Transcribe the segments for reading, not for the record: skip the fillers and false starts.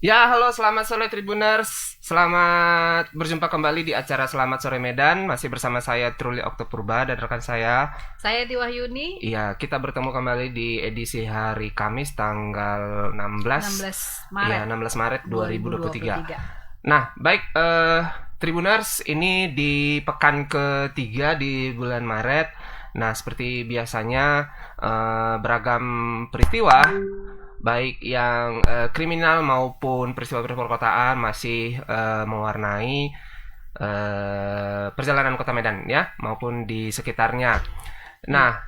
Ya, halo, selamat sore Tribuners. Selamat berjumpa kembali di acara Selamat Sore Medan. Masih bersama saya Truli Oktopurba dan rekan saya. Saya Tiwahyuni. Iya, kita bertemu kembali di edisi hari Kamis tanggal 16. 16 Maret. Iya, 16 Maret 2023. 2023. Nah, baik Tribuners, ini di pekan ketiga di bulan Maret. Nah, seperti biasanya beragam peristiwa baik yang kriminal maupun peristiwa-peristiwa perkotaan masih mewarnai perjalanan Kota Medan ya maupun di sekitarnya. Nah,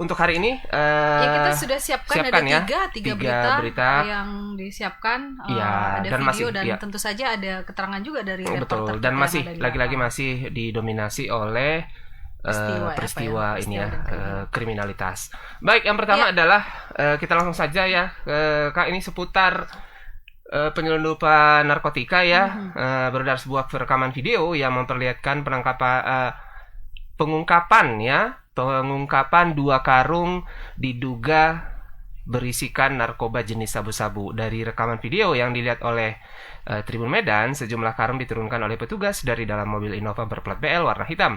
untuk hari ini Ya, kita sudah siapkan ada tiga berita yang disiapkan. Iya, ada dan video masih, dan iya. tentu saja ada keterangan juga dari reporter betul, kita dan yang masih ada di lagi-lagi lapangan. masih didominasi oleh peristiwa ini ya, Peristiwa dan kriminalitas. Baik, yang pertama Ya. adalah kita langsung saja ya, Kak, ini seputar penyelundupan narkotika ya. Beredar sebuah rekaman video yang memperlihatkan pengungkapan 2 karung diduga berisikan narkoba jenis sabu-sabu. Dari rekaman video yang dilihat oleh Tribun Medan, sejumlah karung diturunkan oleh petugas dari dalam mobil Innova berplat BL warna hitam.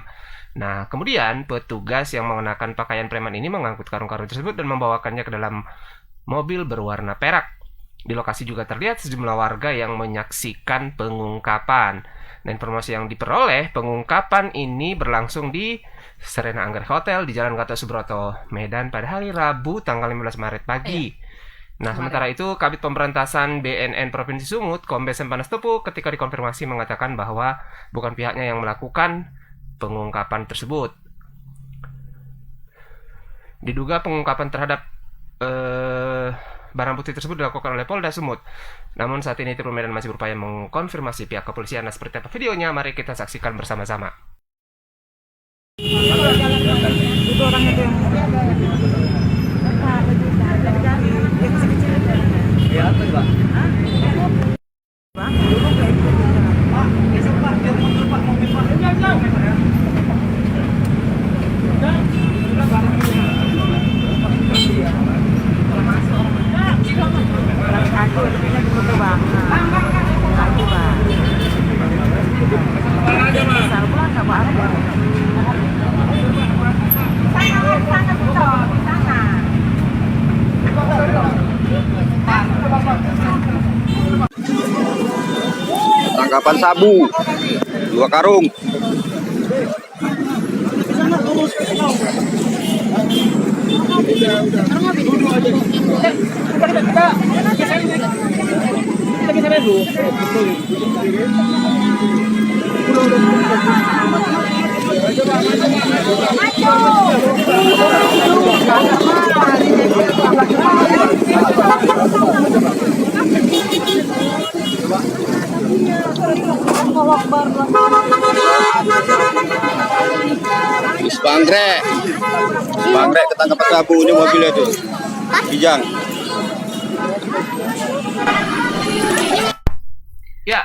Nah, kemudian petugas yang mengenakan pakaian preman ini mengangkut karung-karung tersebut dan membawakannya ke dalam mobil berwarna perak. Di lokasi juga terlihat sejumlah warga yang menyaksikan pengungkapan. Nah, informasi yang diperoleh, pengungkapan ini berlangsung di Serena Anggrek Hotel di Jalan Gatot Subroto, Medan pada hari Rabu tanggal 15 Maret pagi. Nah, sementara itu, Kabid Pemberantasan BNN Provinsi Sumut, Kombes Sempanas Tepu, ketika dikonfirmasi mengatakan bahwa bukan pihaknya yang melakukan pengungkapan tersebut. Diduga pengungkapan terhadap barang bukti tersebut dilakukan oleh Polda Sumut. Namun saat ini Tribun Medan masih berupaya mengkonfirmasi pihak kepolisian. Nah, seperti apa videonya? Mari kita saksikan bersama-sama. Itu orang itu yang Ya, apa Pak? Tangkapan sabu 2 karung. Banggrek ketangkapan sabu ini mobilnya tuh. Kijang. Ya,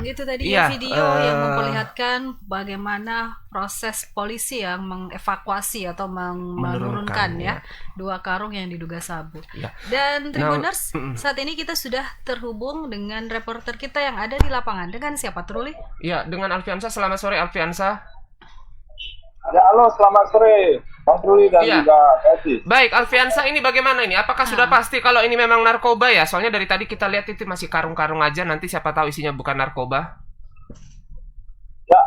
Itu tadi Iya, video yang memperlihatkan bagaimana proses polisi yang mengevakuasi atau menurunkan ya. 2 karung yang diduga sabu. Ya. Dan Tribuners, Nah, saat ini kita sudah terhubung dengan reporter kita yang ada di lapangan. Dengan siapa, Truli? Ya, dengan Alfiansa. Selamat sore Alfiansa. Ya, halo, selamat sore, Bang Truli dan Iya. juga Eti. Baik, Alfiansa, ini bagaimana ini? Apakah sudah pasti kalau ini memang narkoba ya? Soalnya dari tadi kita lihat itu masih karung-karung aja. Nanti siapa tahu isinya bukan narkoba. Ya,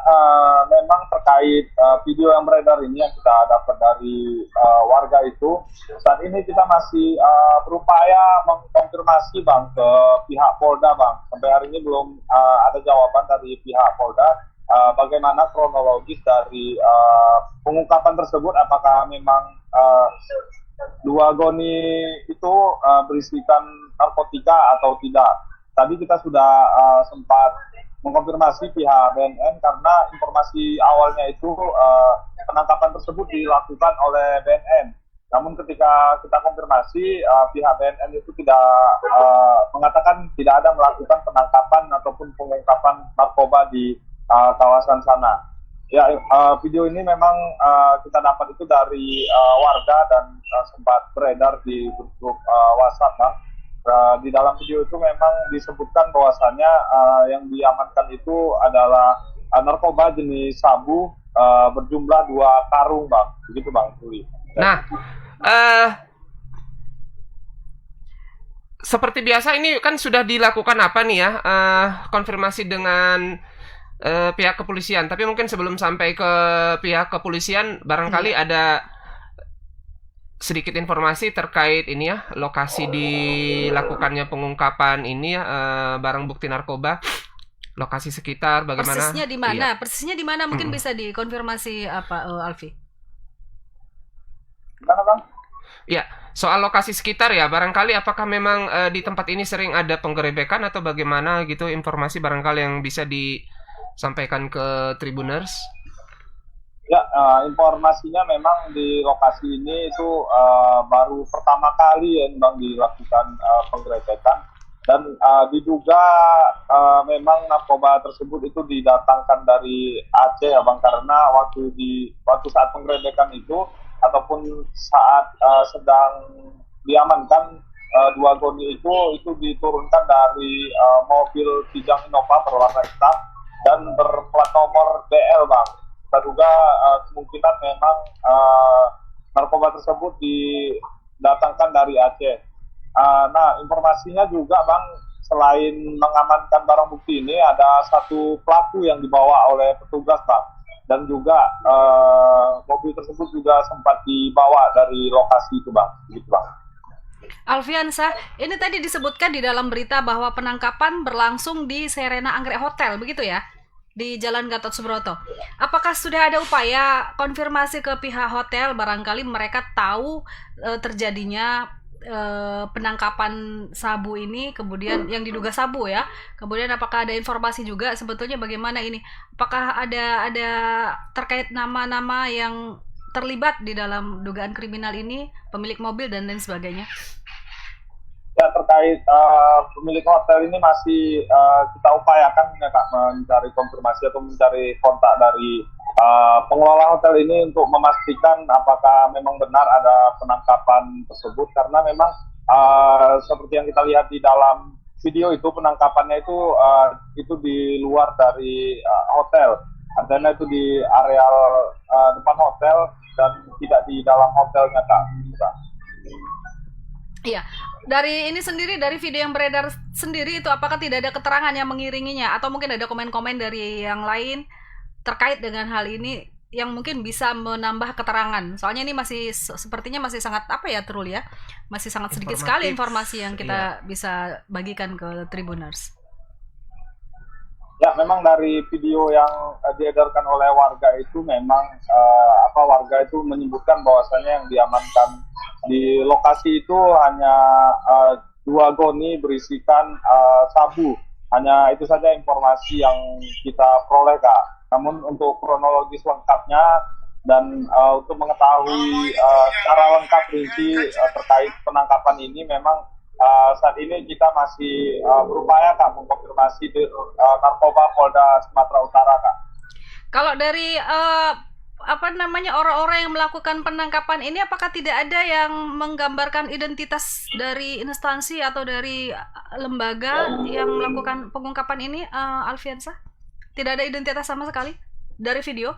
memang terkait video yang beredar ini yang kita dapat dari warga itu, saat ini kita masih berupaya mengkonfirmasi Bang ke pihak Polda Bang. Sampai hari ini belum ada jawaban dari pihak Polda bagaimana kronologis dari pengungkapan tersebut. Apakah memang 2 goni itu berisikan narkotika atau tidak? Tadi kita sudah sempat mengkonfirmasi pihak BNN karena informasi awalnya itu penangkapan tersebut dilakukan oleh BNN. Namun ketika kita konfirmasi, pihak BNN itu tidak mengatakan tidak ada melakukan penangkapan ataupun pengungkapan narkoba di kawasan sana. Ya, video ini memang kita dapat itu dari warga dan sempat beredar di grup WhatsApp, Bang. Di dalam video itu memang disebutkan bahwasannya yang diamankan itu adalah narkoba jenis sabu berjumlah 2 karung, Bang. Begitu, Bang Tuli. Nah, seperti biasa ini kan sudah dilakukan apa nih ya, konfirmasi dengan pihak kepolisian. Tapi mungkin sebelum sampai ke pihak kepolisian, barangkali ada sedikit informasi terkait ini ya, lokasi dilakukannya pengungkapan ini ya, barang bukti narkoba, lokasi sekitar bagaimana? Persisnya di mana? Iya. Persisnya di mana? Mungkin bisa dikonfirmasi apa, Alfi? Gimana, Bang? Ya, soal lokasi sekitar ya, barangkali apakah memang di tempat ini sering ada penggerebekan atau bagaimana gitu, informasi barangkali yang bisa disampaikan ke Tribuners? Ya, informasinya memang di lokasi ini itu baru pertama kali ya, Bang, dilakukan penggerebekan, dan diduga memang narkoba tersebut itu didatangkan dari Aceh ya, Bang, karena waktu saat penggerebekan itu ataupun saat sedang diamankan 2 goni itu diturunkan dari mobil Kijang Innova berwarna hitam dan berplat nomor DL, Bang. Kita duga kemungkinan memang narkoba tersebut didatangkan dari Aceh. Nah, informasinya juga, Bang, selain mengamankan barang bukti ini, ada 1 pelaku yang dibawa oleh petugas, Bang. Dan juga mobil tersebut juga sempat dibawa dari lokasi itu, Bang. Gitu, Bang. Alfiansah, ini tadi disebutkan di dalam berita bahwa penangkapan berlangsung di Serena Anggrek Hotel, begitu ya? Di Jalan Gatot Subroto. Apakah sudah ada upaya konfirmasi ke pihak hotel, barangkali mereka tahu terjadinya penangkapan sabu ini, kemudian yang diduga sabu ya, kemudian apakah ada informasi juga sebetulnya bagaimana ini, apakah ada terkait nama-nama yang terlibat di dalam dugaan kriminal ini, pemilik mobil dan lain sebagainya? Ya, terkait pemilik hotel ini masih kita upayakan ya, Kak, mencari konfirmasi atau mencari kontak dari pengelola hotel ini untuk memastikan apakah memang benar ada penangkapan tersebut, karena memang seperti yang kita lihat di dalam video itu, penangkapannya itu di luar dari hotel, artinya itu di areal depan hotel dan tidak di dalam hotelnya, Kak. Iya, dari ini sendiri, dari video yang beredar sendiri itu, apakah tidak ada keterangan yang mengiringinya, atau mungkin ada komen-komen dari yang lain terkait dengan hal ini yang mungkin bisa menambah keterangan? Soalnya ini masih sepertinya masih sangat Trul ya, masih sangat sedikit sekali informasi yang kita bisa bagikan ke Tribuners. Ya, memang dari video yang diedarkan oleh warga itu memang warga itu menyebutkan bahwasanya yang diamankan di lokasi itu hanya 2 goni berisikan sabu. Hanya itu saja informasi yang kita peroleh, Kak. Namun untuk kronologis lengkapnya dan untuk mengetahui secara lengkap rinci terkait penangkapan ini, memang saat ini kita masih berupaya, Kak, mengkonfirmasi di narkoba Polda Sumatera Utara, Kak. Kalau dari orang-orang yang melakukan penangkapan ini, apakah tidak ada yang menggambarkan identitas dari instansi atau dari lembaga yang melakukan pengungkapan ini, Alfiansah? Tidak ada identitas sama sekali dari video?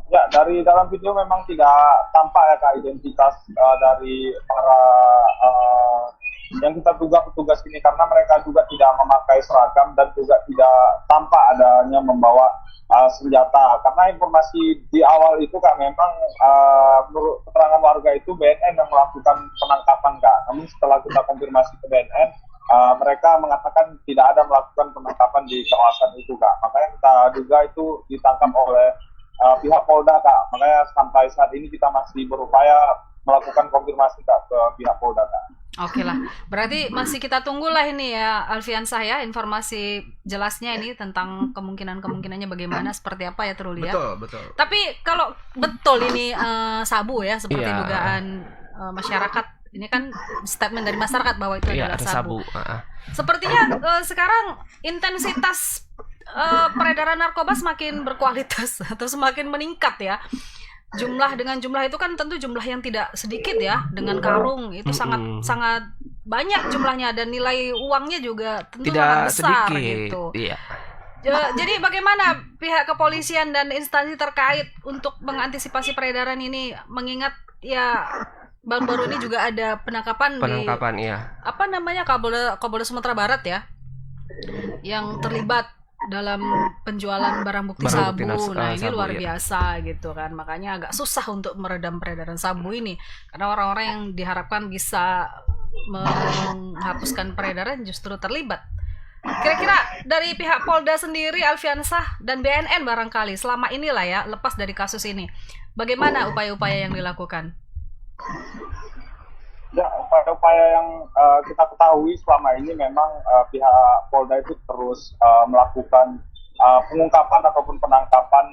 Ya, dari dalam video memang tidak tampak ya, Kak, identitas dari para yang kita duga petugas ini, karena mereka juga tidak memakai seragam dan juga tidak tampak adanya membawa senjata. Karena informasi di awal itu, Kak, memang menurut keterangan warga itu BNN yang melakukan penangkapan, Kak. Namun setelah kita konfirmasi ke BNN, mereka mengatakan tidak ada melakukan penangkapan di kawasan itu, Kak. Makanya kita duga itu ditangkap oleh pihak Polda, Kak. Makanya sampai saat ini kita masih berupaya melakukan konfirmasi, Kak, ke pihak Polda, Kak. Oke lah, berarti masih kita tunggulah ini ya, Alfiansah ya, informasi jelasnya ini tentang kemungkinannya bagaimana, seperti apa ya, Trul ya. Betul. Tapi kalau betul ini sabu ya, seperti dugaan masyarakat, ini kan statement dari masyarakat bahwa itu adalah sabu. Sepertinya sekarang intensitas peredaran narkoba semakin berkualitas atau semakin meningkat ya. Jumlah itu kan tentu jumlah yang tidak sedikit ya, dengan karung itu sangat banyak jumlahnya dan nilai uangnya juga tentu sangat Tidak besar sedikit. gitu. Iya. Jadi bagaimana pihak kepolisian dan instansi terkait untuk mengantisipasi peredaran ini, mengingat ya baru-baru ini juga ada penangkapan di Iya. apa namanya Kapolda Sumatera Barat ya, yang terlibat dalam penjualan barang bukti Barang bukti sabu. Nah, ini sabu, luar ya. biasa gitu kan. Makanya agak susah untuk meredam peredaran sabu ini karena orang-orang yang diharapkan bisa menghapuskan peredaran justru terlibat. Kira-kira dari pihak Polda sendiri, Alfiansah dan BNN barangkali selama inilah ya, lepas dari kasus ini, bagaimana upaya-upaya yang dilakukan? Ya, upaya-upaya yang kita ketahui selama ini memang pihak Polda itu terus melakukan pengungkapan ataupun penangkapan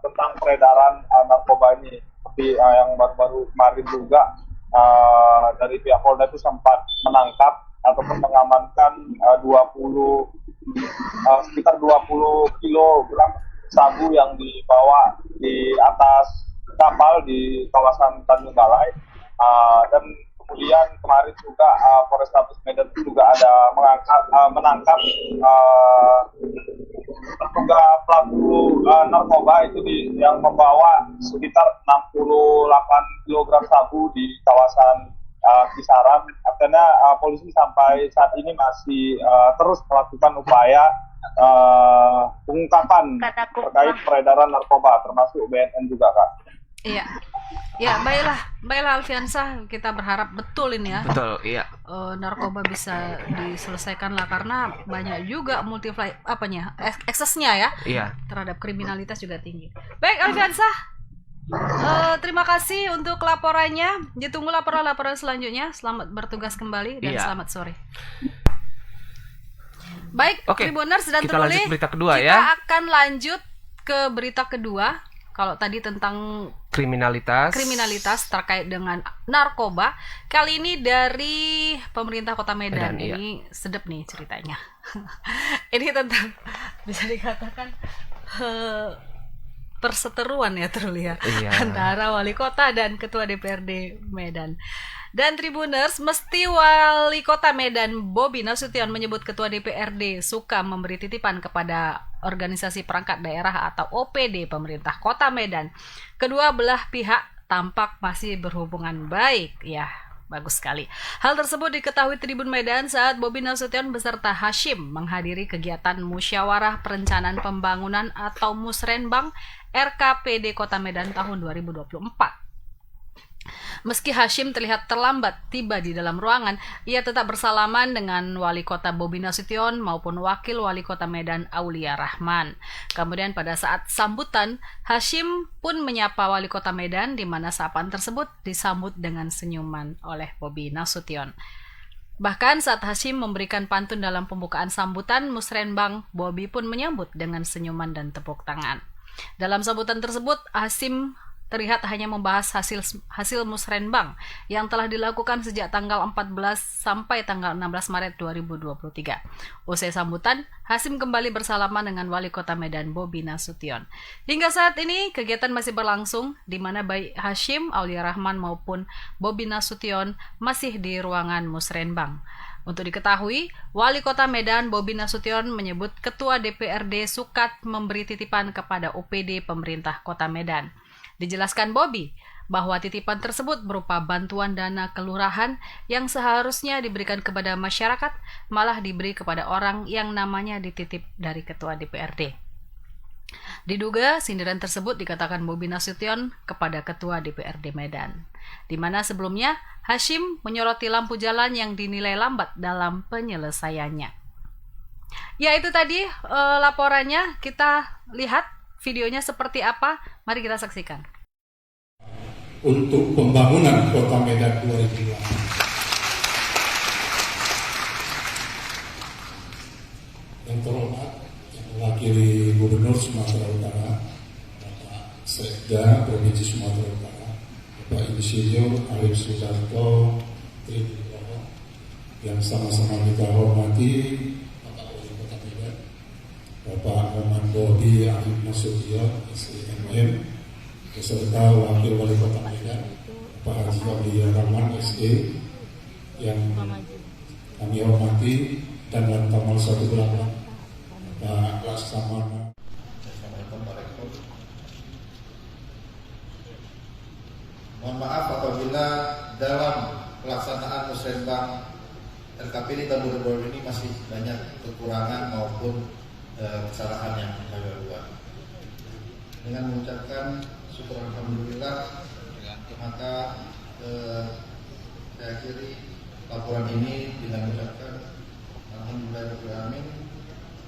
tentang peredaran narkoba ini. Seperti yang baru-baru kemarin juga dari pihak Polda itu sempat menangkap ataupun mengamankan sekitar 20 kilogram sabu yang dibawa di atas kapal di kawasan Tanjung Balai. Dan kemudian kemarin juga Polrestabes Medan juga ada menangkap terduga pelaku narkoba itu yang membawa sekitar 68 kg sabu di kawasan Kisaran. Artinya polisi sampai saat ini masih terus melakukan upaya pengungkapan terkait peredaran narkoba, termasuk BNN juga, Kak. Iya. Ya, baiklah Alfiansah, kita berharap betul ini ya. Betul, iya. Narkoba bisa diselesaikan lah, karena banyak juga eksesnya ya. Iya. Terhadap kriminalitas juga tinggi. Baik Alfiansah, terima kasih untuk laporannya. Ditunggu laporan-laporan selanjutnya. Selamat bertugas kembali dan Iya. selamat sore. Baik, Oke, Tribuners dan kita lanjut berita kedua kita ya. akan lanjut ke berita kedua. Kalau tadi tentang kriminalitas terkait dengan narkoba, kali ini dari pemerintah Kota Medan. Medan, Ini sedep nih ceritanya. Ini tentang, bisa dikatakan perseteruan ya terlihat antara wali kota dan ketua DPRD Medan. Dan Tribuners, mesti wali kota Medan Bobi Nasution menyebut ketua DPRD suka memberi titipan kepada organisasi perangkat daerah atau OPD pemerintah kota Medan. Kedua belah pihak tampak masih berhubungan baik. Ya, bagus sekali. Hal tersebut diketahui Tribun Medan saat Bobi Nasution beserta Hashim menghadiri kegiatan Musyawarah Perencanaan Pembangunan atau Musrenbang RKPD Kota Medan tahun 2024. Meski Hashim terlihat terlambat tiba di dalam ruangan, ia tetap bersalaman dengan Wali Kota Bobi Nasution maupun Wakil Wali Kota Medan Aulia Rahman. Kemudian pada saat sambutan, Hashim pun menyapa Wali Kota Medan, di mana sapaan tersebut disambut dengan senyuman oleh Bobi Nasution. Bahkan saat Hashim memberikan pantun dalam pembukaan sambutan Musrenbang, Bobi pun menyambut dengan senyuman dan tepuk tangan. Dalam sambutan tersebut, Hashim terlihat hanya membahas hasil Musrenbang yang telah dilakukan sejak tanggal 14 sampai tanggal 16 Maret 2023. Usai sambutan, Hashim kembali bersalaman dengan Wali Kota Medan Bobi Nasution. Hingga saat ini, kegiatan masih berlangsung, di mana baik Hashim, Aulia Rahman maupun Bobi Nasution masih di ruangan Musrenbang. Untuk diketahui, Wali Kota Medan Bobi Nasution menyebut Ketua DPRD sukat memberi titipan kepada OPD pemerintah Kota Medan. Dijelaskan Bobi bahwa titipan tersebut berupa bantuan dana kelurahan yang seharusnya diberikan kepada masyarakat, malah diberi kepada orang yang namanya dititip dari Ketua DPRD. Diduga sindiran tersebut dikatakan Bobi Nasution kepada Ketua DPRD Medan, di mana sebelumnya Hashim menyoroti lampu jalan yang dinilai lambat dalam penyelesaiannya. Ya, itu tadi laporannya. Kita lihat videonya seperti apa, mari kita saksikan. Untuk pembangunan Kota Medan 2020. Yang terhormat, yang mewakili Gubernur Sumatera Utara, Bapak Sekda Provinsi Sumatera Utara, Bapak Insinyur Arif Sudarto Tribunoho, yang sama-sama kita hormati, Bapak Wali Kota Medan, Bapak Muhammad Bobi Arif Nasution, SIMM, beserta Wakil Wali Kota Medan, Pak Haji Aulia Rahman, SE, yang kami hormati dan Lantamal 18 Pak Laksamana. Assalamualaikum warahmatullahi wabarakatuh. Mohon maaf apabila dalam pelaksanaan musrenbang LKPD tahun 2020 ini masih banyak kekurangan maupun kesalahan yang kami lakukan. Dengan mengucapkan syukur alhamdulillah, maka saya akhiri laporan ini dengan mengucapkan alhamdulillahirobbilalamin.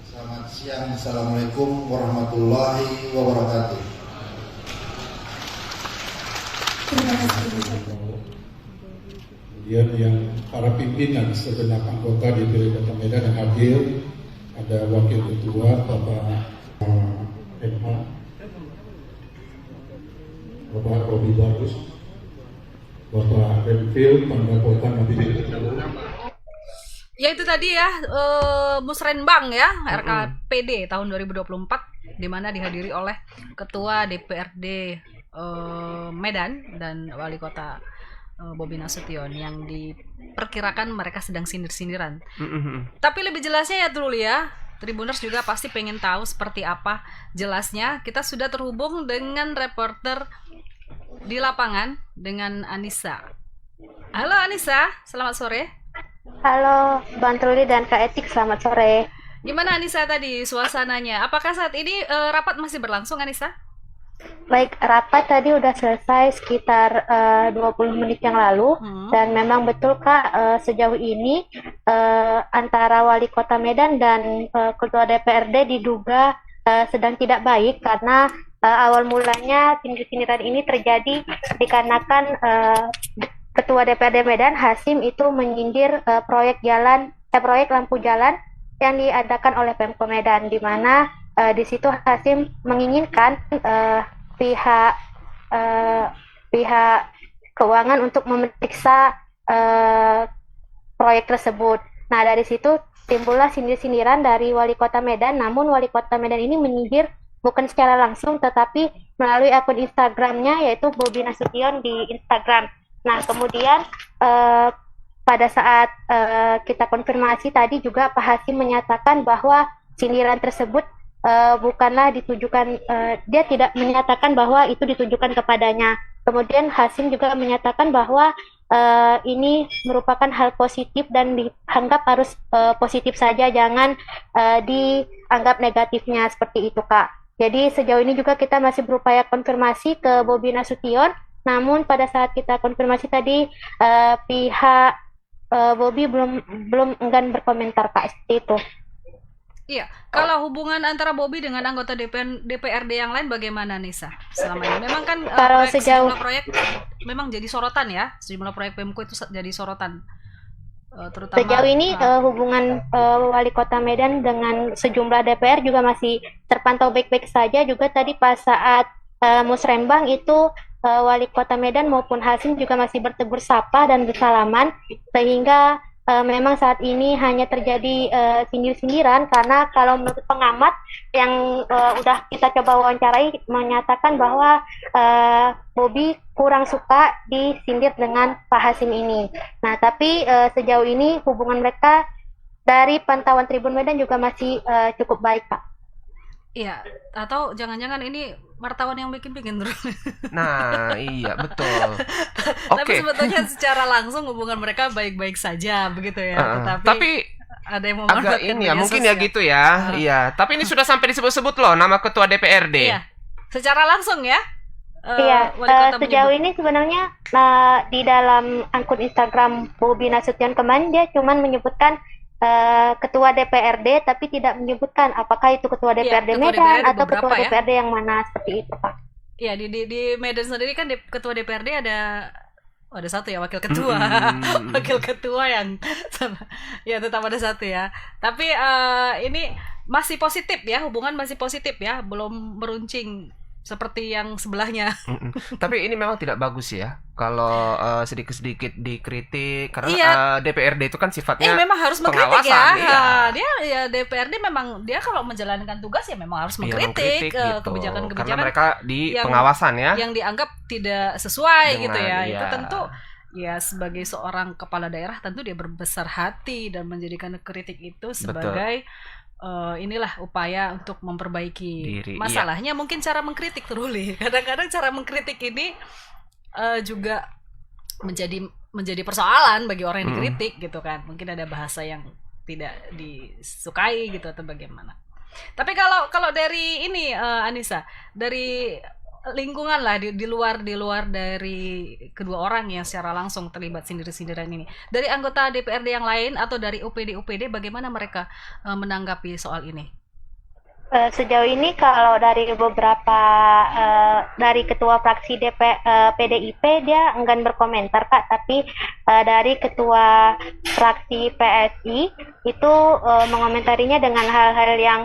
Selamat siang, assalamualaikum warahmatullahi wabarakatuh. Kemudian yang para pimpinan segenap anggota DPRD Kota Medan yang hadir, ada Wakil Ketua Bapak MH, Bapak Robi Barus, Bapak Renvil, Pandapotan Nabi. Ya itu tadi ya, musrenbang ya, RKPD tahun 2024, di mana dihadiri oleh Ketua DPRD Medan dan Wali Kota Bobi Nasution, yang diperkirakan mereka sedang sindir-sindiran. Tapi lebih jelasnya ya Trul ya, Tribuners juga pasti pengen tahu seperti apa jelasnya. Kita sudah terhubung dengan reporter di lapangan dengan Anissa. Halo Anissa, selamat sore. Halo Bang Truli dan Kak Etik, selamat sore. Gimana Anissa tadi suasananya? Apakah saat ini rapat masih berlangsung Anissa? Baik, rapat tadi udah selesai sekitar 20 menit yang lalu. Dan memang betul Kak, sejauh ini antara Wali Kota Medan dan Ketua DPRD diduga sedang tidak baik, karena awal mulanya sindir-sindiran ini terjadi dikarenakan Ketua DPRD Medan Hasim itu menyindir proyek lampu jalan yang diadakan oleh Pemko Medan, di mana di situ Hasim menginginkan pihak keuangan untuk memeriksa proyek tersebut. Nah, dari situ timbullah sindir-sindiran dari Wali Kota Medan, namun Wali Kota Medan ini menyindir bukan secara langsung tetapi melalui akun Instagramnya, yaitu Bobi Nasution di Instagram. Nah, kemudian pada saat kita konfirmasi tadi juga Pak Hasim menyatakan bahwa sindiran tersebut bukanlah ditujukan, dia tidak menyatakan bahwa itu ditujukan kepadanya. Kemudian Hasim juga menyatakan bahwa ini merupakan hal positif dan dianggap harus positif saja, jangan dianggap negatifnya, seperti itu Kak. Jadi sejauh ini juga kita masih berupaya konfirmasi ke Bobi Nasution, namun pada saat kita konfirmasi tadi pihak Bobi belum enggan berkomentar Kak, seperti itu. Iya, kalau hubungan antara Bobi dengan anggota DPRD yang lain bagaimana Nisa selama ini? Memang kan sejumlah proyek memang jadi sorotan ya, sejumlah proyek Pemko itu jadi sorotan. Terutama sejauh ini hubungan Wali Kota Medan dengan sejumlah DPR juga masih terpantau baik-baik saja. Juga tadi pas saat musrembang itu Wali Kota Medan maupun Hasim juga masih bertegur sapa dan bersalaman, sehingga memang saat ini hanya terjadi sindir-sindiran, karena kalau menurut pengamat yang udah kita coba wawancarai menyatakan bahwa Bobi kurang suka disindir dengan Pak Hasim ini. Nah, tapi sejauh ini hubungan mereka dari pantauan Tribun Medan juga masih cukup baik, Pak. Iya, atau jangan-jangan ini wartawan yang bikin-bikin terus. Nah, iya betul. Tapi sebetulnya secara langsung hubungan mereka baik-baik saja begitu ya. Tapi ada yang agak ini ya, mungkin ya gitu ya. Iya, tapi ini sudah sampai disebut-sebut loh nama Ketua DPRD. Iya. Secara langsung ya. Iya, sejauh ini sebenarnya di dalam akun Instagram Bobi Nasution kemarin dia cuman menyebutkan Ketua DPRD, tapi tidak menyebutkan apakah itu Ketua DPRD Medan atau Ketua DPRD yang mana, seperti itu Pak. Iya, di Medan sendiri kan Ketua DPRD ada satu ya, wakil ketua. Wakil ketua yang ya tetap ada satu ya. Tapi ini masih positif ya, hubungan masih positif ya, belum meruncing seperti yang sebelahnya. Tapi ini memang tidak bagus ya kalau sedikit-sedikit dikritik, karena DPRD itu kan sifatnya memang harus mengkritik ya. Iya. Dia ya DPRD memang dia kalau menjalankan tugas ya memang harus mengkritik gitu. kebijakan-kebijakan karena mereka di pengawasan ya, yang dianggap tidak sesuai dengan, gitu ya. Itu tentu ya sebagai seorang kepala daerah tentu dia berbesar hati dan menjadikan kritik itu sebagai inilah upaya untuk memperbaiki Diri, masalahnya. Mungkin cara mengkritik Truli, kadang-kadang cara mengkritik ini juga menjadi persoalan bagi orang yang dikritik gitu kan. Mungkin ada bahasa yang tidak disukai gitu atau bagaimana. Tapi kalau dari ini Anissa, dari lingkungan lah di luar dari kedua orang yang secara langsung terlibat sindir-sindiran ini, dari anggota DPRD yang lain atau dari UPD bagaimana mereka menanggapi soal ini? Sejauh ini kalau dari beberapa dari ketua fraksi PDIP dia enggan berkomentar Kak, tapi dari ketua fraksi PSI itu mengomentarinya dengan hal-hal yang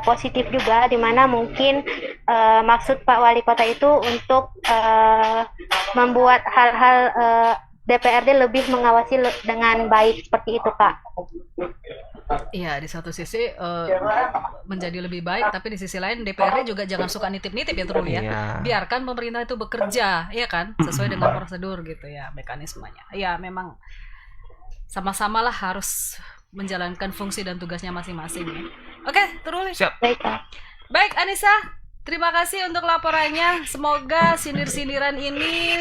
positif juga, di mana mungkin maksud Pak Wali Kota itu untuk membuat hal-hal DPRD lebih mengawasi dengan baik seperti itu Kak. Iya, di satu sisi menjadi lebih baik, tapi di sisi lain DPRD juga jangan suka nitip-nitip ya Truli ya. Iya. Biarkan pemerintah itu bekerja, ya kan, sesuai dengan prosedur gitu ya, mekanismenya. Ya memang sama-samalah harus menjalankan fungsi dan tugasnya masing-masing ya. Oke, Truli. Siap. Baik Kak. Baik Anissa, terima kasih untuk laporannya. Semoga sindir-sindiran ini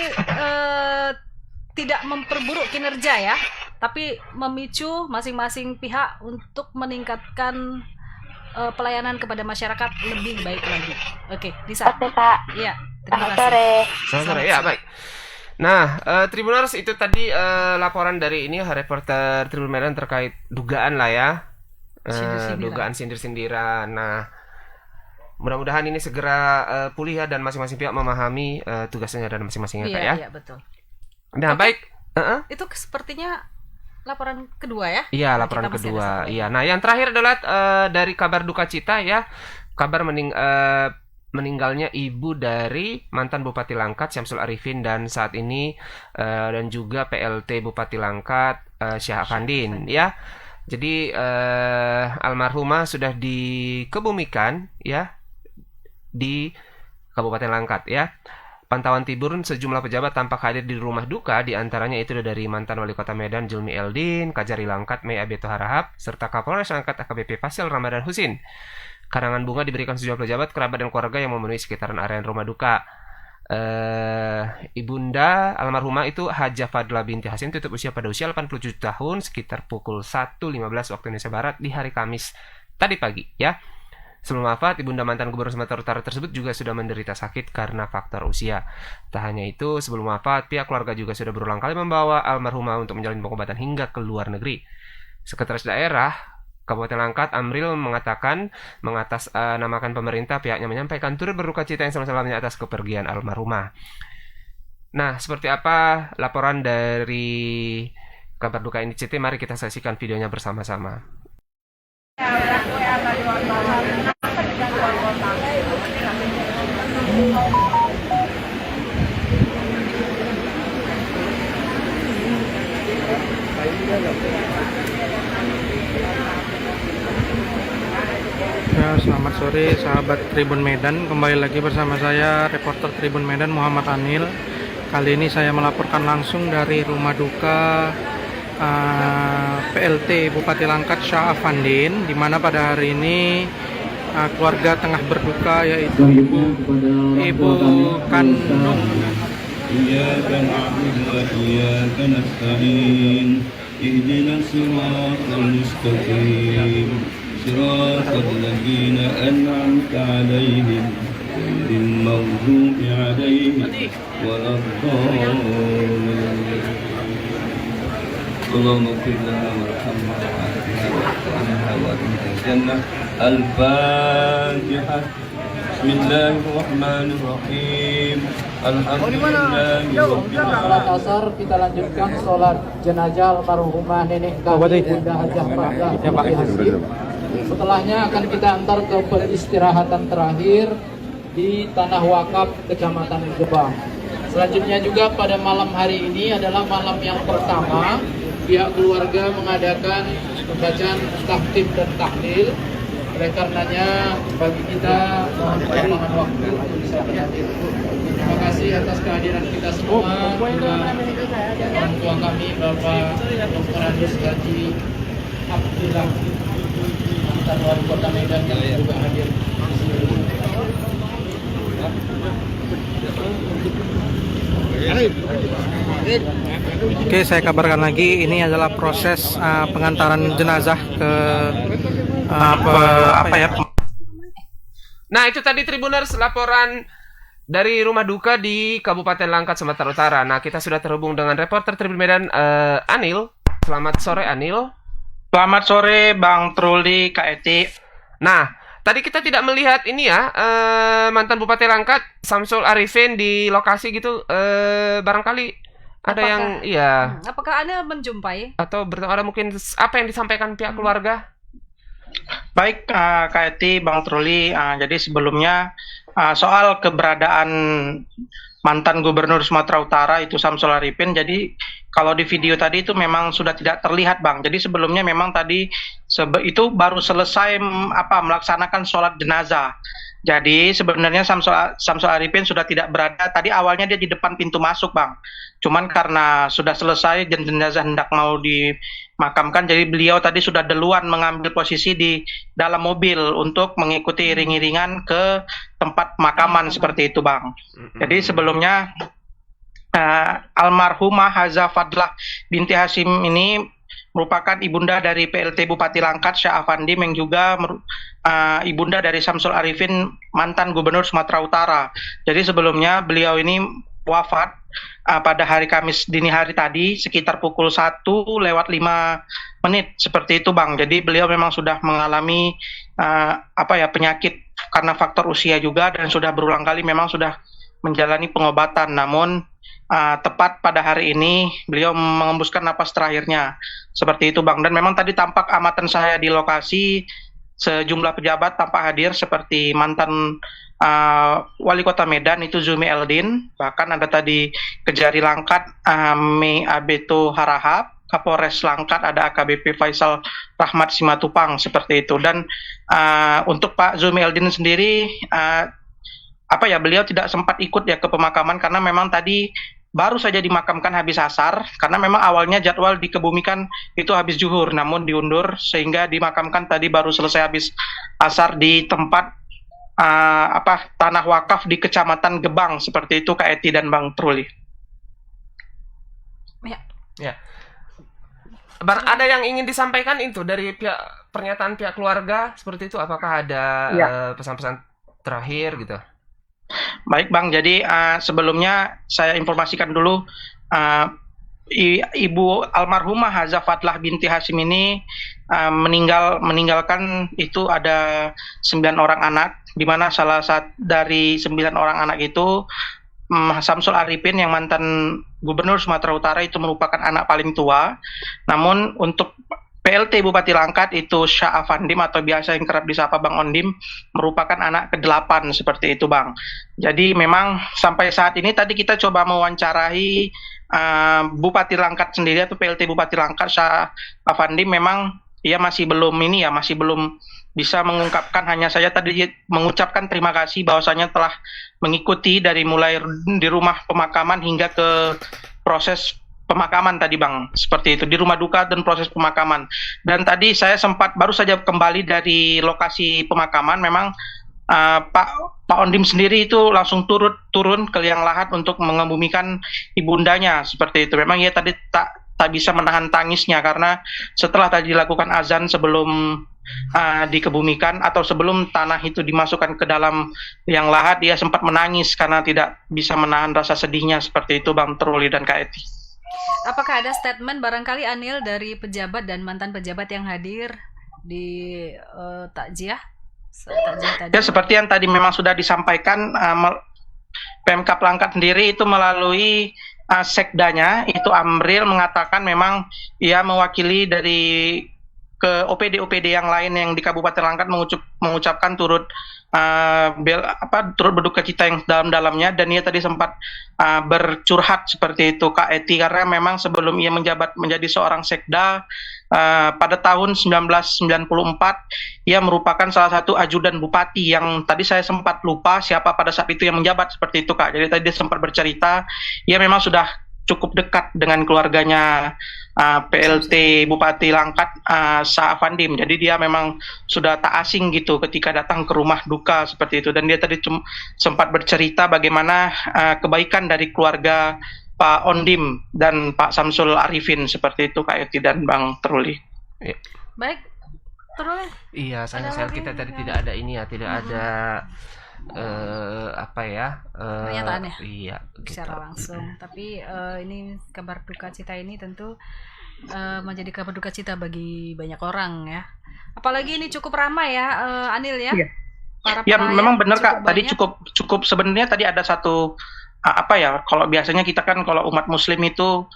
tidak memperburuk kinerja ya, tapi memicu masing-masing pihak untuk meningkatkan pelayanan kepada masyarakat lebih baik lagi. Oke, Disa. Oke Kak. Iya, terima Selamat kasih. sore. Selamat sore. Ya, baik. Nah, Tribuners, itu tadi laporan dari ini reporter Tribun Medan terkait dugaan lah ya. Sindir-sindiran. Dugaan sindir-sindiran. Nah, mudah-mudahan ini segera pulih ya dan masing-masing pihak memahami tugasnya dan masing-masingnya Kak ya. Iya, betul. Nah, Oke. baik. Itu sepertinya laporan kedua ya? Iya, Kita laporan masih ada kedua. satu. Iya. Nah, yang terakhir adalah dari kabar duka cita ya. Kabar meninggalnya ibu dari mantan Bupati Langkat Syamsul Arifin dan saat ini dan juga PLT Bupati Langkat Syah Afandin ya. Jadi almarhumah sudah dikebumikan ya di Kabupaten Langkat ya. Pantauan Tiburun sejumlah pejabat tampak hadir di rumah duka, diantaranya itu dari mantan Wali Kota Medan Julmi Eldin, Kajari Langkat Mei Abeto Harahap, serta Kapolres Langkat AKBP Fasil Ramadan Husin. Karangan bunga diberikan sejumlah pejabat, kerabat dan keluarga yang memenuhi sekitaran area rumah duka. Ibunda almarhumah itu Haja Fadla binti Hasim tutup usia pada usia 87 tahun sekitar pukul 1.15 waktu Indonesia Barat di hari Kamis tadi pagi ya. Sebelum wafat, ibunda mantan Gubernur Sumatera Utara tersebut juga sudah menderita sakit karena faktor usia. Tak hanya itu, sebelum wafat, pihak keluarga juga sudah berulang kali membawa almarhumah untuk menjalani pengobatan hingga ke luar negeri. Sekretaris Daerah Kabupaten Langkat, Amril, mengatakan mengatasnamakan pemerintah, pihaknya menyampaikan turut berduka cita yang selama-lamanya atas kepergian almarhumah. Nah, seperti apa laporan dari kabar duka ini CT? Mari kita saksikan videonya bersama-sama. Ya, selamat sore sahabat Tribun Medan, kembali lagi bersama saya reporter Tribun Medan Muhammad Anil. Kali ini saya melaporkan langsung dari rumah duka PLT Bupati Langkat Syah Afandin, di mana pada hari ini keluarga tengah berduka, yaitu ibu kandung إياك نعبد وإياك نستعين اهدنا الصراط المستقيم صراط الذين أنعمت عليهم غير المغضوب عليهم ولا الضالين اللهم اغفر لنا وارحمنا وعافنا وارحمنا وادخلنا الجنة الفاتحة بسم الله الرحمن الرحيم الحمد لله رب Sholat asar kita lanjutkan sholat jenazah almarhumah nenek kami Bunda Hajah Fadlah binti Hasim. Setelahnya akan kita antar ke peristirahatan terakhir di Tanah Wakaf Kecamatan Gebang. Selanjutnya juga pada malam hari ini adalah malam yang pertama pihak keluarga mengadakan pembacaan tahtib dan tahlil Oleh karenanya bagi kita mohon perkembangan waktu untuk bisa hadir. Terima kasih atas kehadiran kita semua. Juga orang tua kami Bapak Dr. Andes Haji Abdullah, mantan wali kota Medan yang juga hadir di sini. Oke, saya kabarkan lagi, ini adalah proses pengantaran jenazah ke Nah, itu tadi Tribuners laporan dari rumah duka di Kabupaten Langkat, Sumatera Utara. Nah, kita sudah terhubung dengan reporter Tribun Medan, Anil. Selamat sore, Anil. Selamat sore, Bang Truli, Kak Eti. Nah, tadi kita tidak melihat ini ya, mantan Bupati Langkat, Samsul Arifin di lokasi gitu. Barangkali ada yang, iya. Apakah Anda menjumpai? Atau ada mungkin apa yang disampaikan pihak keluarga? Baik, Kak Eti, Bang Truli. Jadi sebelumnya soal keberadaan mantan Gubernur Sumatera Utara itu Samsul Arifin. Jadi kalau di video tadi itu memang sudah tidak terlihat, Bang. Jadi sebelumnya memang tadi itu baru selesai melaksanakan sholat jenazah. Jadi sebenarnya Samsul Arifin sudah tidak berada. Tadi awalnya dia di depan pintu masuk, Bang. Cuman karena sudah selesai dan jenazah hendak mau dimakamkan, jadi beliau tadi sudah duluan mengambil posisi di dalam mobil untuk mengikuti iring-iringan ke tempat pemakaman seperti itu, Bang. Jadi sebelumnya almarhumah Haza Fadlah binti Hasim ini merupakan ibunda dari PLT Bupati Langkat Syah Afandim, yang juga ibunda dari Samsul Arifin, mantan Gubernur Sumatera Utara. Jadi sebelumnya beliau ini wafat pada hari Kamis dini hari tadi sekitar pukul 1:05 seperti itu, Bang. Jadi beliau memang sudah mengalami penyakit karena faktor usia juga, dan sudah berulang kali memang sudah menjalani pengobatan. Namun tepat pada hari ini beliau mengembuskan napas terakhirnya seperti itu, Bang. Dan memang tadi tampak amatan saya di lokasi, sejumlah pejabat tampak hadir seperti mantan Wali Kota Medan itu Zumi Eldin, bahkan ada tadi Kejari Langkat Me Abeto Harahap, Kapolres Langkat ada AKBP Faisal Rahmat Simatupang seperti itu. Dan untuk Pak Zumi Eldin sendiri beliau tidak sempat ikut ya ke pemakaman karena memang tadi baru saja dimakamkan habis asar, karena memang awalnya jadwal dikebumikan itu habis zuhur, namun diundur sehingga dimakamkan tadi baru selesai habis asar di tempat tanah wakaf di Kecamatan Gebang seperti itu, Kak Eti dan Bang Truli. Ya. Ada yang ingin disampaikan itu dari pernyataan pihak keluarga seperti itu? Apakah ada pesan-pesan terakhir gitu? Baik, Bang. Jadi sebelumnya saya informasikan dulu, Ibu almarhumah Haza Fadlah binti Hasim ini meninggalkan itu ada 9 orang anak, di mana salah satu dari 9 orang anak itu Samsul Arifin yang mantan Gubernur Sumatera Utara itu merupakan anak paling tua. Namun untuk PLT Bupati Langkat itu Syah Afandim atau biasa yang kerap disapa Bang Ondim merupakan anak ke-8 seperti itu, Bang. Jadi memang sampai saat ini tadi kita coba mewawancarai Bupati Langkat sendiri atau PLT Bupati Langkat Syah Afandim, memang ia masih belum bisa mengungkapkan, hanya saja tadi mengucapkan terima kasih bahwasanya telah mengikuti dari mulai di rumah pemakaman hingga ke proses pemakaman tadi, Bang, seperti itu, di rumah duka dan proses pemakaman. Dan tadi saya sempat baru saja kembali dari lokasi pemakaman, memang Pak Ondim sendiri itu langsung turun ke liang lahat untuk mengebumikan ibundanya seperti itu. Memang ia tadi tak bisa menahan tangisnya karena setelah tadi dilakukan azan sebelum dikebumikan atau sebelum tanah itu dimasukkan ke dalam liang lahat, dia sempat menangis karena tidak bisa menahan rasa sedihnya seperti itu, Bang Truli dan Kak Eti. Apakah ada statement barangkali, Anil, dari pejabat dan mantan pejabat yang hadir di takziah tadi? Ya, seperti yang tadi memang sudah disampaikan, Pemkab Langkat sendiri itu melalui sekdanya itu Amril mengatakan memang ia mewakili dari ke OPD yang lain yang di Kabupaten Langkat mengucapkan turut berduka cita yang dalam-dalamnya, dan ia tadi sempat bercurhat seperti itu, Kak Eti, karena memang sebelum ia menjabat menjadi seorang sekda, pada tahun 1994 ia merupakan salah satu ajudan bupati yang tadi saya sempat lupa siapa pada saat itu yang menjabat seperti itu Kak. Jadi tadi dia sempat bercerita ia memang sudah cukup dekat dengan keluarganya PLT Bupati Langkat Sa'afandim. Jadi dia memang sudah tak asing gitu ketika datang ke rumah duka seperti itu. Dan dia tadi sempat bercerita bagaimana kebaikan dari keluarga Pak Ondim dan Pak Samsul Arifin seperti itu Kak Yoti dan Bang Truli. Baik, Truli. Iya, sayang sekali kita tadi tidak ada ini ya, tidak ada pernyataan ya iya secara langsung. Tapi ini kabar duka cita ini tentu menjadi kabar duka cita bagi banyak orang ya. Apalagi ini cukup ramai ya, Anil ya. Iya. Para Ya pelayat memang benar Kak. cukup Tadi banyak. cukup sebenarnya tadi ada satu kalau biasanya kita kan kalau umat muslim itu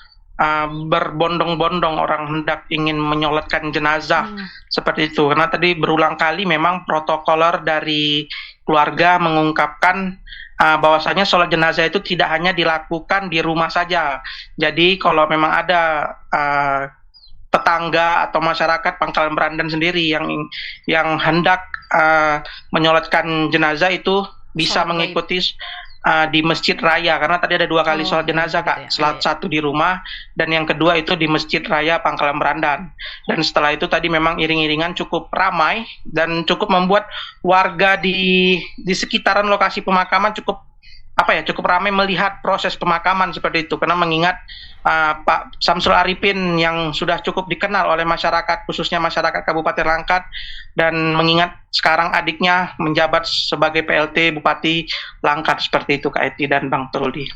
berbondong-bondong orang hendak ingin menyolatkan jenazah seperti itu. Karena tadi berulang kali memang protokoler dari keluarga mengungkapkan bahwasanya sholat jenazah itu tidak hanya dilakukan di rumah saja. Jadi kalau memang ada tetangga atau masyarakat Pangkalan Berandan sendiri yang hendak menyolatkan jenazah itu bisa Sholat mengikuti di masjid raya, karena tadi ada 2 kali sholat jenazah Kak, satu di rumah dan yang kedua itu di masjid raya Pangkalan Berandan. Dan setelah itu tadi memang iring-iringan cukup ramai dan cukup membuat warga di sekitaran lokasi pemakaman cukup ramai melihat proses pemakaman seperti itu, karena mengingat Pak Samsul Arifin yang sudah cukup dikenal oleh masyarakat, khususnya masyarakat Kabupaten Langkat, dan mengingat sekarang adiknya menjabat sebagai PLT Bupati Langkat seperti itu Kak Eti dan Bang Truli.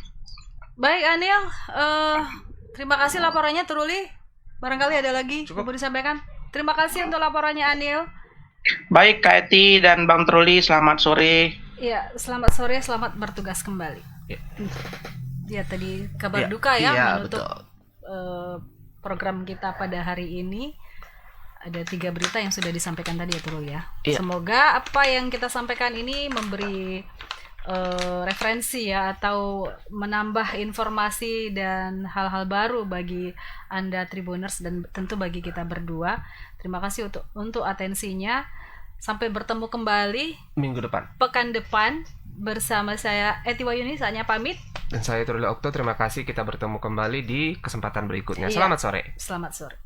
Baik Anil, terima kasih laporannya Truli. Barangkali ada lagi mau disampaikan. Terima kasih untuk laporannya Anil. Baik Kak Eti dan Bang Truli, selamat sore. Iya, selamat sore, selamat bertugas kembali. Ya tadi kabar duka ya menutup program kita pada hari ini. Ada 3 berita yang sudah disampaikan tadi ya Trul ya. Semoga apa yang kita sampaikan ini memberi referensi ya atau menambah informasi dan hal-hal baru bagi Anda Tribuners dan tentu bagi kita berdua. Terima kasih untuk atensinya. Sampai bertemu kembali minggu depan, pekan depan bersama saya Eti Wayuni. Saatnya pamit. Dan saya Truli Okto. Terima kasih, kita bertemu kembali di kesempatan berikutnya. Iya. Selamat sore. Selamat sore.